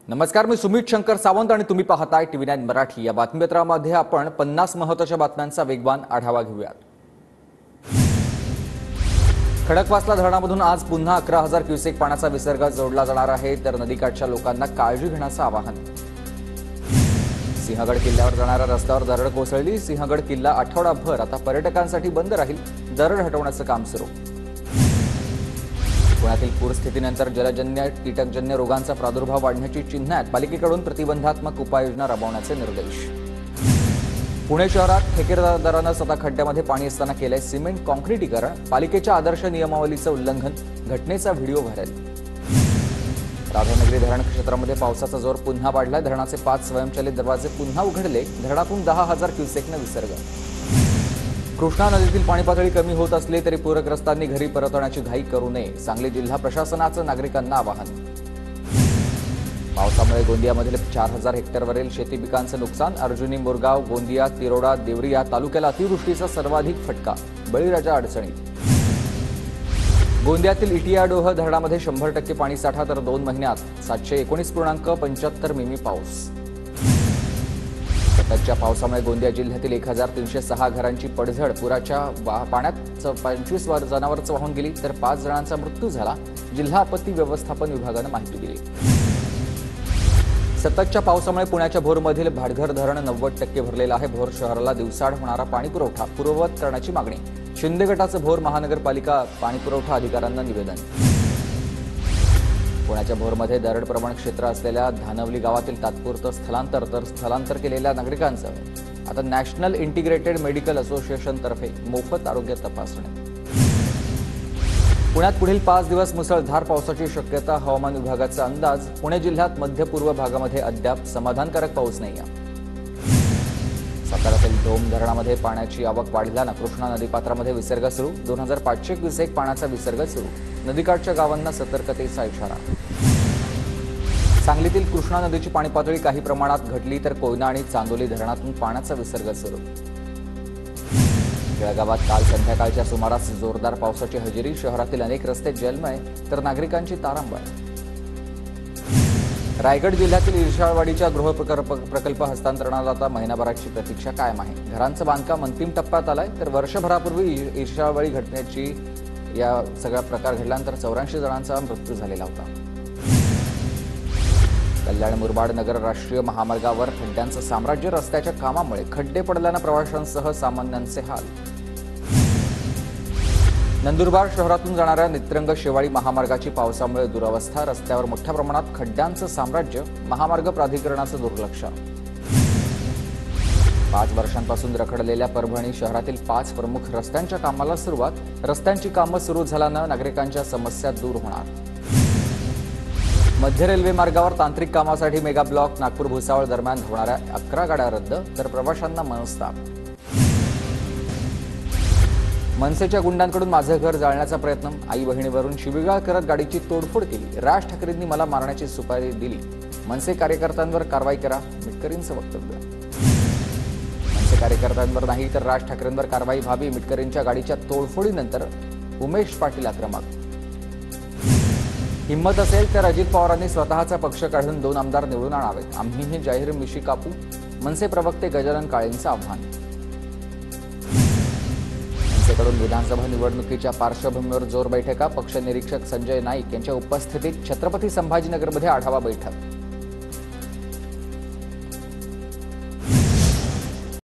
नमस्कार, मी सुमित शंकर सावंत आणि तुम्ही पाहताय TV9 मराठी। या बातमीपत्रामध्ये आपण 50 महत्त्वाच्या बातम्यांचा वेगवान आढावा घेऊयात। खडकवासला धरणामधून आज पुन्हा 11,000 क्युसेक पाण्याचा विसर्ग जोडला जाणार आहे, तर नदीकाठच्या लोकांना काळजी घेण्याचं आवाहन। सिंहगड किल्ल्यावर जाणाऱ्या रस्त्यावर दरड कोसळली। सिंहगड किल्ला आठवडाभर आता पर्यटकांसाठी बंद राहील। दरड हटवण्याचं काम सुरू। पुण्यातील पूरस्थितीनंतर जलजन्य कीटकजन्य रोगांचा प्रादुर्भाव वाढण्याची चिन्हे आहेत। पालिकेकडून प्रतिबंधात्मक उपाययोजना राबवण्याचे निर्देश। पुणे शहरात ठेकेदारांना स्वतः खड्ड्यामध्ये पाणी असताना केलंय सिमेंट काँक्रिटीकरण। पालिकेच्या आदर्श नियमावलीचं उल्लंघन, घटनेचा व्हिडिओ व्हायरल। राधानगरी धरण क्षेत्रामध्ये पावसाचा जोर पुन्हा वाढला। धरणाचे 5 स्वयंचलित दरवाजे पुन्हा उघडले। धरणातून 10,000 क्युसेकने विसर्ग। कृष्णा नदीतील पाणी पातळी कमी होत असली तरी पूरग्रस्तांनी घरी परतण्याची घाई करू नये, सांगली जिल्हा प्रशासनाचं नागरिकांना आवाहन। पावसामुळे गोंदियामधील 4,000 हेक्टरवरील शेती पिकांचं नुकसान। अर्जुनी, मोरगाव, गोंदिया, तिरोडा, देवरी या तालुक्याला अतिवृष्टीचा सर्वाधिक फटका। बळीराजा अडचणीत। गोंदियातील इटियाडोह धरणामध्ये 100% पाणी साठा, तर 2 महिन्यात 719.75 मिमी पाऊस। सततच्या पावसामुळे गोंदिया जिल्ह्यातील 1,306 घरांची पडझड। पुराच्या पाण्यात 25 जनावरं वाहून गेली, तर 5 जणांचा मृत्यू झाला। जिल्हा आपत्ती व्यवस्थापन विभागानं माहिती दिली। सततच्या पावसामुळे पुण्याच्या भोरमधील भाटघर धरण 90% भरलेलं आहे। भोर शहराला दिवसाआड होणारा पाणी पुरवठा पूर्ववत करण्याची मागणी। शिंदे गटाचं भोर महानगरपालिका पाणीपुरवठा अधिकाऱ्यांना निवेदन। पुण्याच्या भोरमध्ये दरड प्रवण क्षेत्र असलेल्या धानवली गावातील तात्पुरतं स्थलांतर केलेल्या नागरिकांचं आता नॅशनल इंटिग्रेटेड मेडिकल असोसिएशन तर्फे मोफत आरोग्य तपासणी। पुण्यात पुढील 5 दिवस मुसळधार पावसाची शक्यता। हवामान विभागाचा अंदाज। पुणे जिल्ह्यात मध्य पूर्व भागामध्ये अद्याप समाधानकारक पाऊस नाही आहे। साताऱ्यातील डोम धरणामध्ये पाण्याची आवक वाढल्यानं कृष्णा नदीपात्रामध्ये विसर्ग सुरू। 2,500 क्युसेक पाण्याचा विसर्ग सुरू। नदीकाठच्या गावांना सतर्कतेचा इशारा। सांगलीतील कृष्णा नदीची पाणी पातळी काही प्रमाणात घटली, तर कोयना आणि चांदोली धरणातून पाण्याचा विसर्ग सुरू। जळगावात काल संध्याकाळच्या सुमारास जोरदार पावसाची हजेरी। शहरातील अनेक रस्ते जलमय, तर नागरिकांची तारांबळ। रायगड जिल्ह्यातील इर्शाळवाडीच्या गृहप्रकल्प हस्तांतरणाला आता महिनाभराची प्रतीक्षा कायम आहे। घरांचं बांधकाम अंतिम टप्प्यात आलंय, तर वर्षभरापूर्वी इर्शाळवाडी घटनेची या सगळा प्रकार घडल्यानंतर 84 जणांचा मृत्यू झालेला होता। कल्याण मुरबाड नगर राष्ट्रीय महामार्गावर खड्ड्यांचं साम्राज्य। रस्त्याच्या कामामुळे खड्डे पडल्यानं प्रवाशांसह सामान्यांचे हाल। नंदुरबार शहरातून जाणाऱ्या नित्रंग शेवाळी महामार्गाची पावसामुळे दुरवस्था। रस्त्यावर मोठ्या प्रमाणात खड्ड्यांचं साम्राज्य। महामार्ग प्राधिकरणाचं दुर्लक्ष। 5 वर्षांपासून रखडलेल्या परभणी शहरातील 5 प्रमुख रस्त्यांच्या कामाला सुरुवात। रस्त्यांची कामं सुरू झाल्यानं नागरिकांच्या समस्या दूर होणार। मध्य रेल्वे मार्गावर तांत्रिक कामासाठी मेगा ब्लॉक। नागपूर भुसावळ दरम्यान धावणाऱ्या 11 गाड्या रद्द, तर प्रवाशांना मनस्ताप। मनसेच्या गुंडांकडून माझं घर जाळण्याचा प्रयत्न। आई बहिणीवरून शिवीगाळ करत गाडीची तोडफोड केली। राज ठाकरेंनी मला मारण्याची सुपारी दिली। मनसे कार्यकर्त्यांवर कारवाई करा, मिटकरींचं वक्तव्य। मनसे कार्यकर्त्यांवर नाही, तर राज ठाकरेंवर कारवाई व्हावी। मिटकरींच्या गाडीच्या तोडफोडीनंतर उमेश पाटील आक्रमक। हिम्मत असेल तर अजित पवारांनी स्वतःचा पक्ष काढून 2 आमदार निवडून आणावेत। आम्हीही जाहीर मिशी कापू, मनसे प्रवक्ते गजानन काळेंचं आव्हान। मनसेकडून विधानसभा निवडणुकीच्या पार्श्वभूमीवर जोर बैठका। पक्ष निरीक्षक संजय नाईक यांच्या उपस्थितीत छत्रपती संभाजीनगरमध्ये आढावा बैठक।